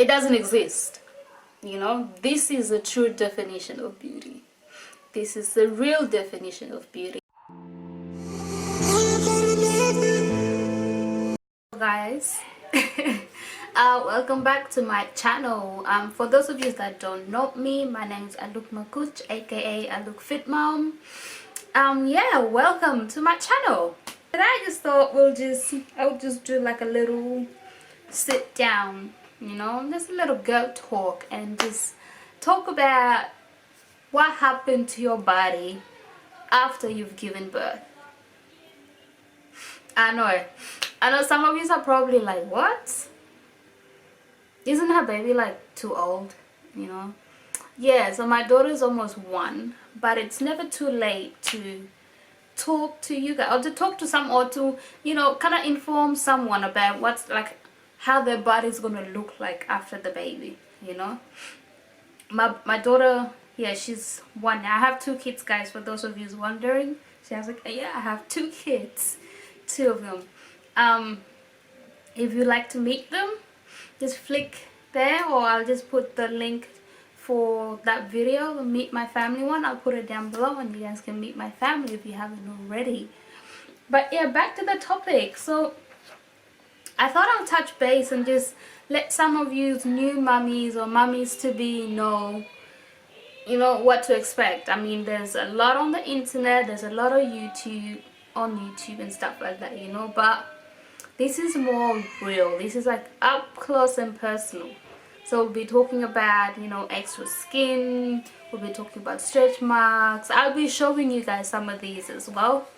it doesn't exist. This is the true definition of beauty. This is the real definition of beauty. Guys, welcome back to my channel. For those of you that don't know me, my name is Aluk Makuch, aka Aluk Fit Mom. Yeah, welcome to my channel. And I just thought I would just do like a little sit down, just a little girl talk, and just talk about what happened to your body after you've given birth. I know some of you are probably like, what? Isn't her baby like too old? Yeah, so my daughter is almost 1, but it's never too late to talk to you guys, or to talk to or to kind of inform someone about what's like, how their body's gonna look like after the baby. My daughter, yeah, she's 1 now. I have 2 kids, guys, for those of you wondering. She has like, yeah, I have 2 kids, 2 of them. If you like to meet them, just flick there, or I'll just put the link for that video, the meet my family one. I'll put it down below and you guys can meet my family if you haven't already. But yeah, back to the topic. So I thought I'll touch base and just let some of you new mummies or mummies to be know what to expect. I mean, there's a lot on the internet, there's a lot of YouTube and stuff like that, but this is more real. This is like up close and personal. So we'll be talking about extra skin, we'll be talking about stretch marks. I'll be showing you guys some of these as well.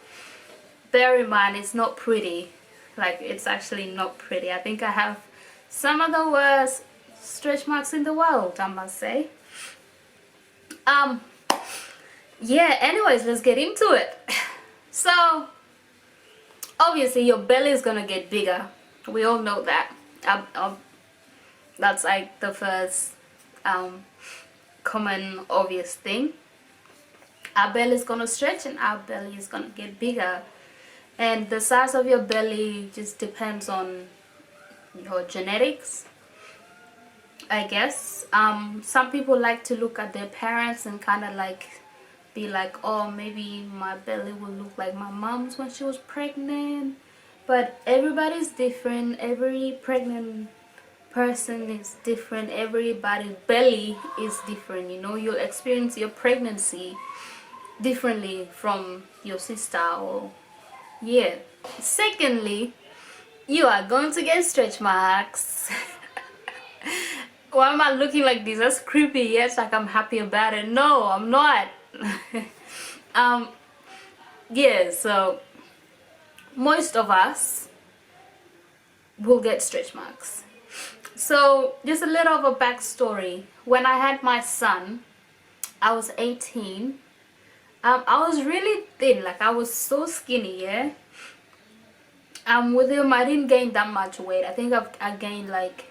Bear in mind, it's not pretty. Like, it's actually not pretty. I think I have some of the worst stretch marks in the world, I must say. Yeah, anyways, let's get into it. So obviously your belly is gonna get bigger. We all know that. That's like the first common obvious thing. Our belly is gonna stretch and our belly is gonna get bigger, and the size of your belly just depends on your genetics, I guess. Some people like to look at their parents and kind of like be like, oh, maybe my belly will look like my mom's when she was pregnant. But everybody's different. Every pregnant person is different. Everybody's belly is different. You'll experience your pregnancy differently from your sister, or yeah. Secondly, you are going to get stretch marks. Why am I looking like this? That's creepy. Yes, like I'm happy about it. No, I'm not. Yeah, so most of us will get stretch marks. So just a little of a backstory. When I had my son, I was 18. I was really thin, like I was so skinny, yeah. With him, I didn't gain that much weight. I think I gained like,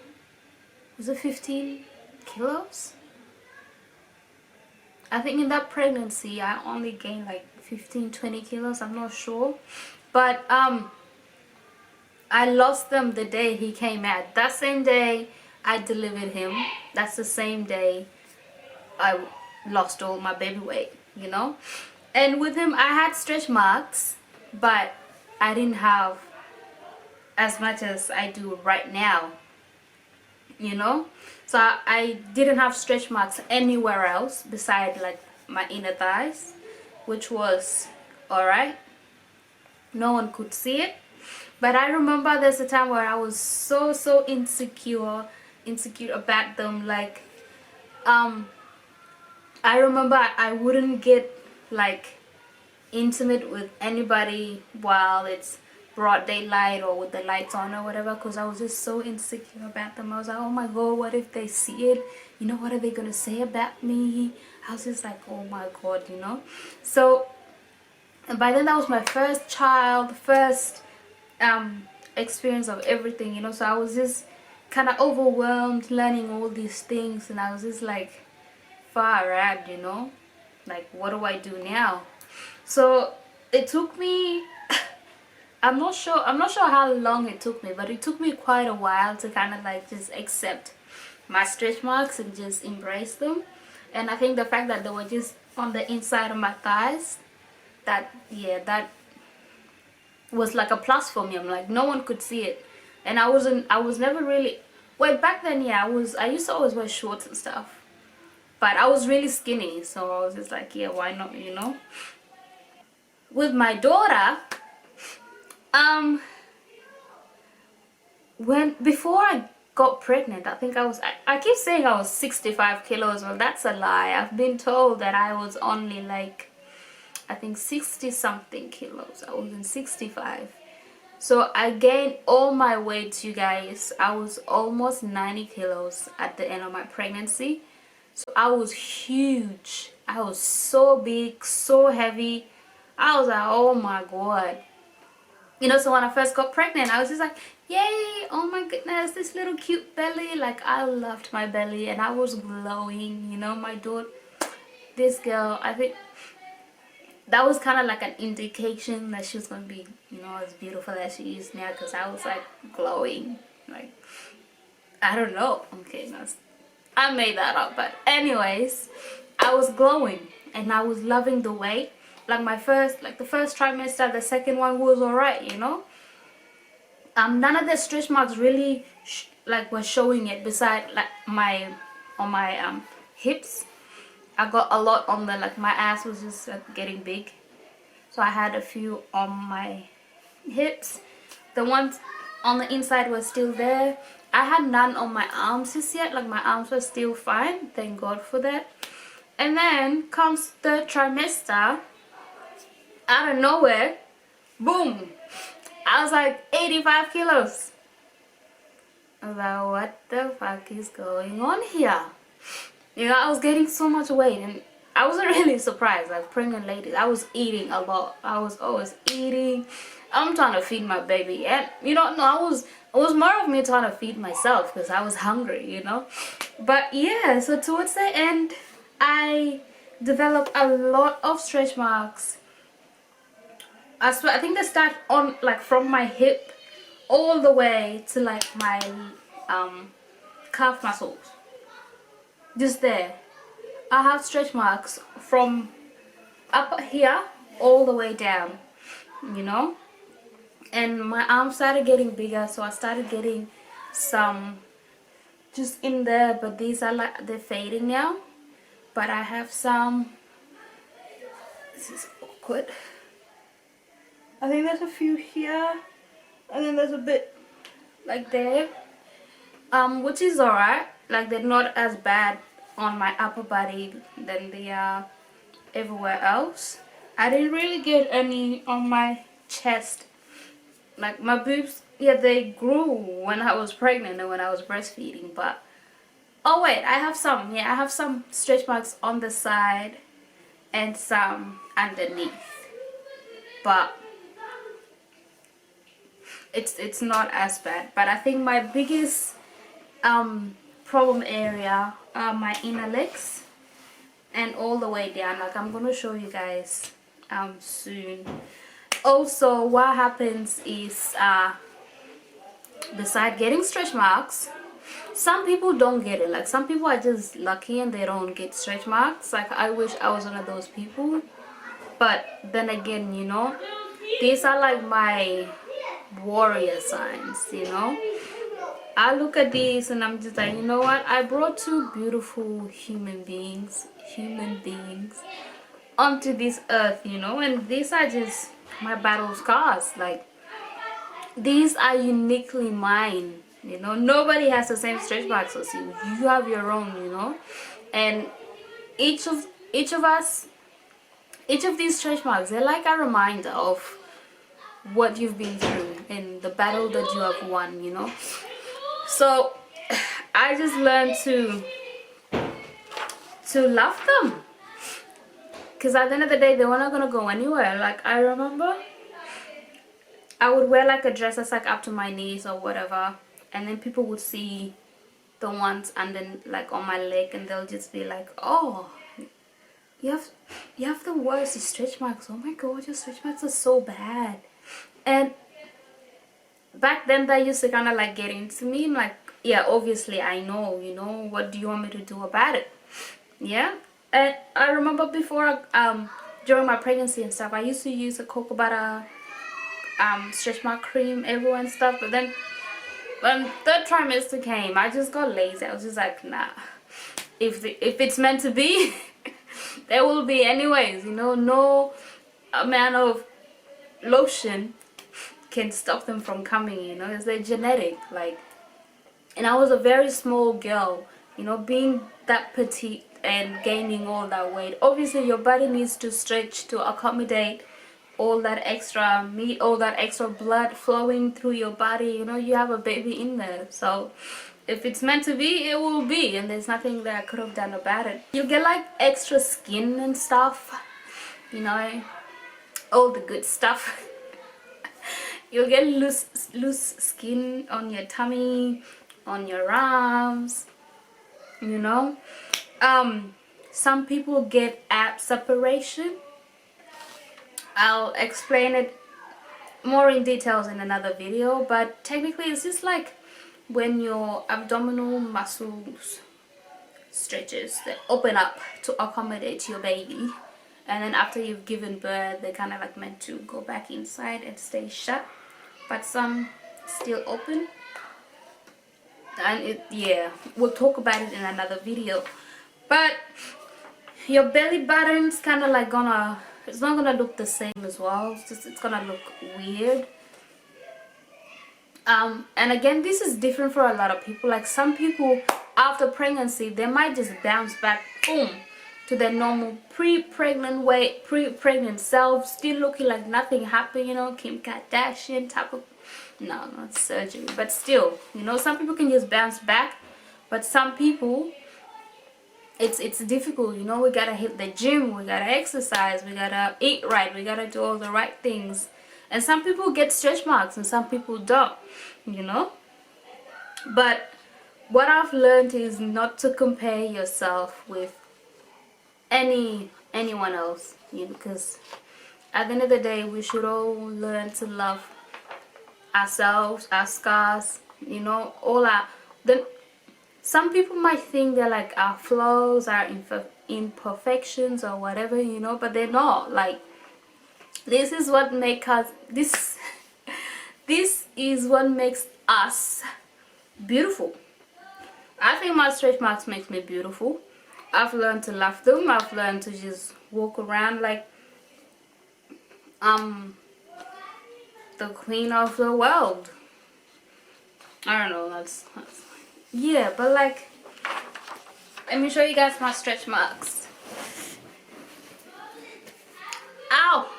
was it 15 kilos? I think in that pregnancy I only gained like 15-20 kilos, I'm not sure. But I lost them the day he came out. That same day I delivered him, that's the same day I lost all my baby weight, And with him I had stretch marks, but I didn't have as much as I do right now, So I didn't have stretch marks anywhere else besides like my inner thighs, which was alright. No one could see it. But I remember there's a time where I was so insecure about them. Like I remember I wouldn't get like intimate with anybody while it's broad daylight or with the lights on or whatever, because I was just so insecure about them. I was like, oh my god, what if they see it? What are they gonna say about me? I was just like, oh my god, So and by then that was my first child, first experience of everything, So I was just kind of overwhelmed learning all these things, and I was just like far out, like what do I do now? So it took me I'm not sure how long it took me, but it took me quite a while to kind of like just accept my stretch marks and just embrace them. And I think the fact that they were just on the inside of my thighs, that, yeah, that was like a plus for me. I'm like, no one could see it. And I was never really, well, back then, yeah, I used to always wear shorts and stuff, but I was really skinny, so I was just like, yeah, why not, you know. With my daughter, um when before I got pregnant, I think I keep saying I was 65 kilos. Well, that's a lie. I've been told that I was only like, I think 60 something kilos. I wasn't 65. So I gained all my weight, you guys. I was almost 90 kilos at the end of my pregnancy. So I was huge. I was so big, so heavy. I was like, oh my god. You know, so when I first got pregnant, I was just like, yay, oh my goodness, this little cute belly. Like, I loved my belly and I was glowing, you know. My daughter, this girl, I think that was kind of like an indication that she was going to be, you know, as beautiful as she is now, because I was like glowing. Like, I don't know. Okay, I made that up. But anyways, I was glowing and I was loving the weight. Like the first trimester, the second one was alright, you know. None of the stretch marks really were showing it, beside like on my hips. I got a lot on the, like, my ass was just getting big, so I had a few on my hips. The ones on the inside were still there. I had none on my arms just yet. Like, my arms were still fine, thank God for that. And then comes third trimester, out of nowhere, boom, I was like 85 kilos. I was like, what the fuck is going on here? You know, I was getting so much weight and I wasn't really surprised. Like, pregnant ladies, I was eating a lot. I was always eating. I'm trying to feed my baby, and you know, no, it was more of me trying to feed myself because I was hungry, you know. But yeah, so towards the end, I developed a lot of stretch marks. I think they start on, like, from my hip all the way to like my calf muscles. Just there. I have stretch marks from up here all the way down, you know. And my arms started getting bigger, so I started getting some just in there, but these are like, they're fading now. But I have some, this is awkward, I think there's a few here, and then there's a bit like there, which is alright. Like, they're not as bad on my upper body than they are everywhere else. I didn't really get any on my chest. Like, my boobs, yeah, they grew when I was pregnant and when I was breastfeeding, but oh wait, I have some. Yeah, I have some stretch marks on the side and some underneath, but it's not as bad. But I think my biggest problem area are my inner legs and all the way down. Like, I'm gonna show you guys soon. Also, what happens is beside getting stretch marks, some people don't get it. Like, some people are just lucky and they don't get stretch marks. Like, I wish I was one of those people, but then again, you know, these are like my warrior signs, you know. I look at these and I'm just like, you know what, I brought two beautiful human beings onto this earth, you know, and these are just my battle scars. Like, these are uniquely mine, you know. Nobody has the same stretch marks as you. You have your own, you know. And each of us, each of these stretch marks, they're like a reminder of what you've been through and the battle that you have won, you know. So I just learned to love them, because at the end of the day, they were not gonna go anywhere. Like, I remember I would wear like a dress that's like up to my knees or whatever, and then people would see the ones and then like on my leg, and they'll just be like, oh, you have the worst stretch marks. Oh my god, your stretch marks are so bad. And back then that used to kind of like get into me. Like, yeah, obviously I know, you know, what do you want me to do about it? Yeah. And I remember before, during my pregnancy and stuff, I used to use a cocoa butter stretch mark cream everywhere and stuff. But then when third trimester came, I just got lazy. I was just like, nah, if it's meant to be, there will be anyways, you know. No amount of lotion can stop them from coming, you know. It's their genetic, like. And I was a very small girl, you know, being that petite and gaining all that weight. Obviously your body needs to stretch to accommodate all that extra meat, all that extra blood flowing through your body. You know, you have a baby in there, so if it's meant to be, it will be, and there's nothing that I could have done about it. You get like extra skin and stuff, you know, all the good stuff. You'll get loose skin on your tummy, on your arms, you know. Some people get ab separation. I'll explain it more in details in another video, but technically it's just like when your abdominal muscles stretches, they open up to accommodate your baby, and then after you've given birth, they're kind of like meant to go back inside and stay shut, but some still open. And yeah, we'll talk about it in another video. But your belly button's kind of like it's not gonna look the same as well. It's gonna look weird. And again, this is different for a lot of people. Like some people after pregnancy, they might just bounce back, boom, to their normal pre-pregnant weight, pre-pregnant self, still looking like nothing happened, you know, Kim Kardashian type of, no, not surgery, but still, you know, some people can just bounce back, but some people, it's difficult, you know. We gotta hit the gym, we gotta exercise, we gotta eat right, we gotta do all the right things. And some people get stretch marks and some people don't, you know. But what I've learned is not to compare yourself with anyone else, you know, because at the end of the day, we should all learn to love ourselves, our scars, you know, all our, some people might think they're like our flaws, our imperfections or whatever, you know, but they're not. Like, this is what makes us, this is what makes us beautiful. I think my stretch marks makes me beautiful. I've learned to love them. I've learned to just walk around like the queen of the world. I don't know, that's yeah, but like, let me show you guys my stretch marks. Ow!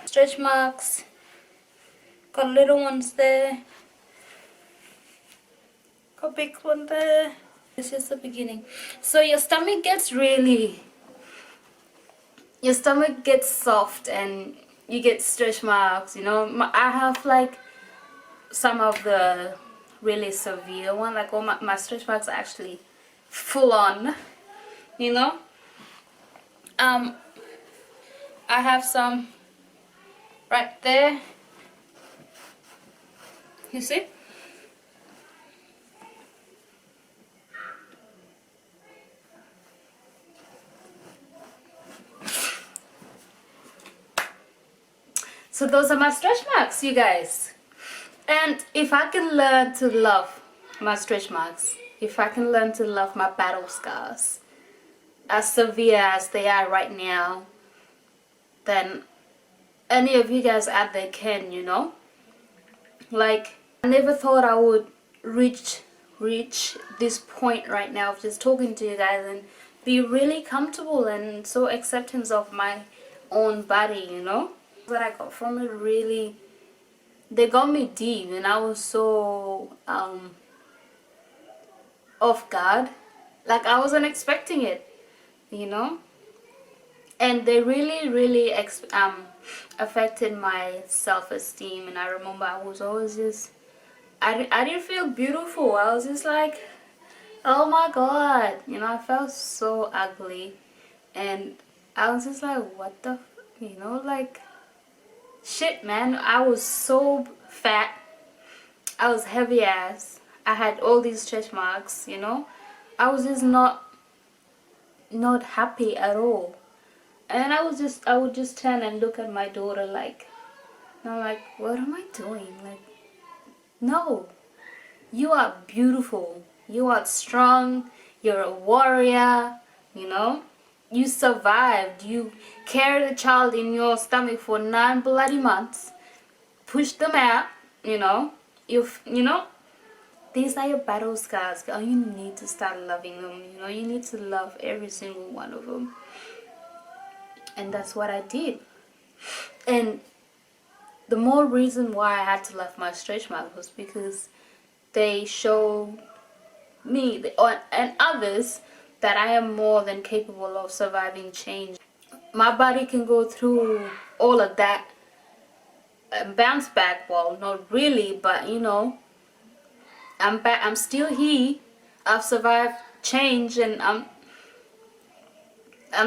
Stretch marks. Got little ones there. Got big one there. It's just the beginning. So your stomach gets soft and you get stretch marks, you know. I have like some of the really severe one, like all my stretch marks are actually full on, you know. I have some right there, you see. So those are my stretch marks, you guys. And if I can learn to love my stretch marks, if I can learn to love my battle scars, as severe as they are right now, then any of you guys out there can, you know. Like, I never thought I would reach this point right now of just talking to you guys and be really comfortable and so acceptance of my own body, you know. What I got from it, really, they got me deep, and I was so off guard. Like, I wasn't expecting it, you know. And they really affected my self-esteem. And I remember I was always just, I didn't feel beautiful. I was just like, oh my god, you know. I felt so ugly, and I was just like, what the you know, like, Shit, man, I was so fat. I was heavy ass. I had all these stretch marks, you know. I was just not happy at all. And I would just turn and look at my daughter like, and I'm like, what am I doing? Like, no, you are beautiful. You are strong. You're a warrior, you know. You survived. You carried a child in your stomach for 9 bloody months. Pushed them out, you know. You know, these are your battle scars, girl. You need to start loving them, you know. You need to love every single one of them. And that's what I did. And the more reason why I had to love my stretch marks was because they show me and others that I am more than capable of surviving change. My body can go through all of that and bounce back. Well, not really, but you know, I'm back. I'm still here. I've survived change, and I'm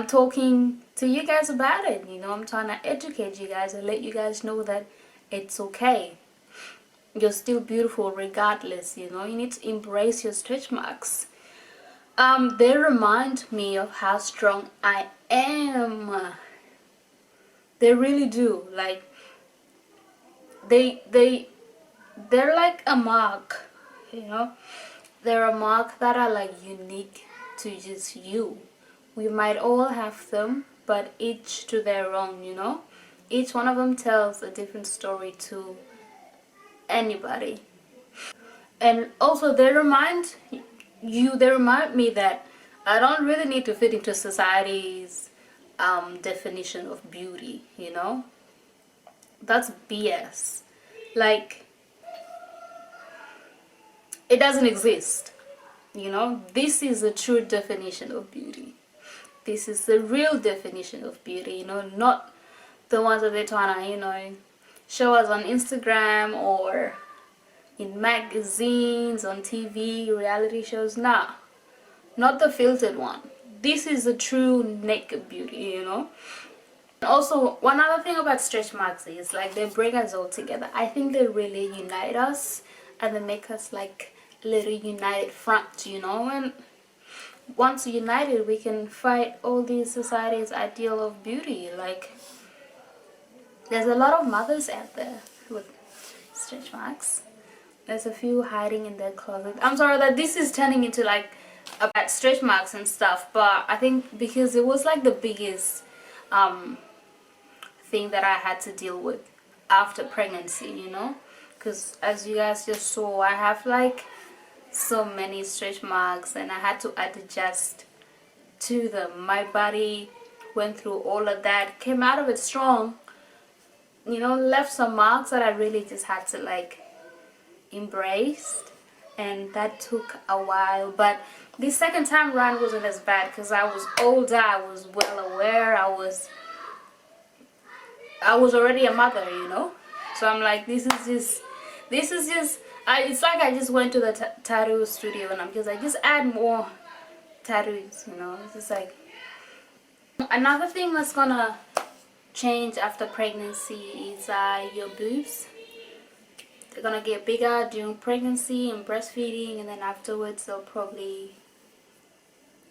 talking to you guys about it. You know, I'm trying to educate you guys and let you guys know that it's okay. You're still beautiful regardless, you know. You need to embrace your stretch marks. They remind me of how strong I am. They really do. Like, they're like a mark, you know. They're a mark that are like unique to just you. We might all have them, but each to their own, you know. Each one of them tells a different story to anybody. And also they remind me that I don't really need to fit into society's definition of beauty, you know. That's BS. Like, it doesn't exist, you know. This is the true definition of beauty. This is the real definition of beauty, you know, not the ones that they're trying to, you know, show us on Instagram or in magazines, on TV, reality shows. Nah, not the filtered one. This is the true naked beauty, you know. And also, one other thing about stretch marks is like they bring us all together. I think they really unite us, and they make us like a little united front, you know. And once united, we can fight all these society's ideal of beauty. Like, there's a lot of mothers out there with stretch marks. There's a few hiding in their closet. I'm sorry that this is turning into like about stretch marks and stuff, but I think because it was like the biggest thing that I had to deal with after pregnancy, you know. Because as you guys just saw, I have like so many stretch marks and I had to adjust to them. My body went through all of that, came out of it strong, you know, left some marks that I really just had to like embrace, and that took a while. But the second time around wasn't as bad because I was older, I was well aware, I was already a mother, you know. So I'm like, this is just it's like I just went to the tattoo studio and I'm just like, just add more tattoos, you know. It's just like another thing that's gonna change after pregnancy is your boobs. They're gonna get bigger during pregnancy and breastfeeding, and then afterwards they'll probably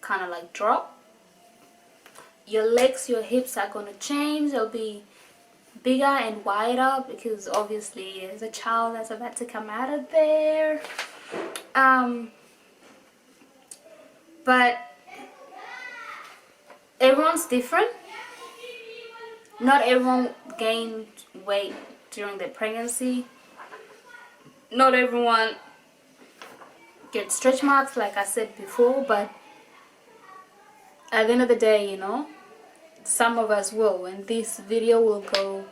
kind of like drop. Your legs, your hips are gonna change. They'll be bigger and wider because obviously there's a child that's about to come out of there. But everyone's different. Not everyone gained weight during their pregnancy. Not everyone gets stretch marks like I said before, but at the end of the day, you know, some of us will, and this video will go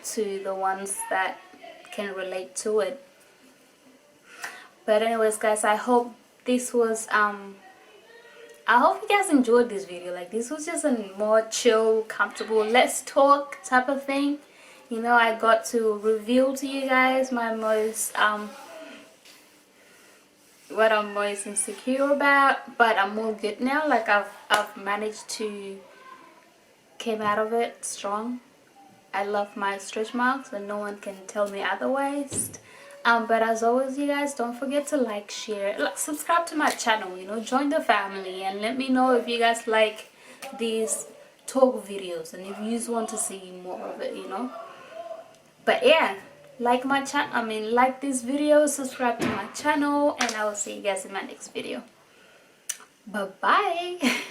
to the ones that can relate to it. But anyways guys, I hope this was I hope you guys enjoyed this video. Like, this was just a more chill, comfortable, let's talk type of thing. You know, I got to reveal to you guys my most what I'm most insecure about, but I'm all good now. Like, I've managed to came out of it strong. I love my stretch marks and no one can tell me otherwise. But as always, you guys, don't forget to like, share, subscribe to my channel, you know, join the family, and let me know if you guys like these talk videos and if you just want to see more of it, you know. But yeah, like my channel, like this video, subscribe to my channel, and I will see you guys in my next video. Bye bye.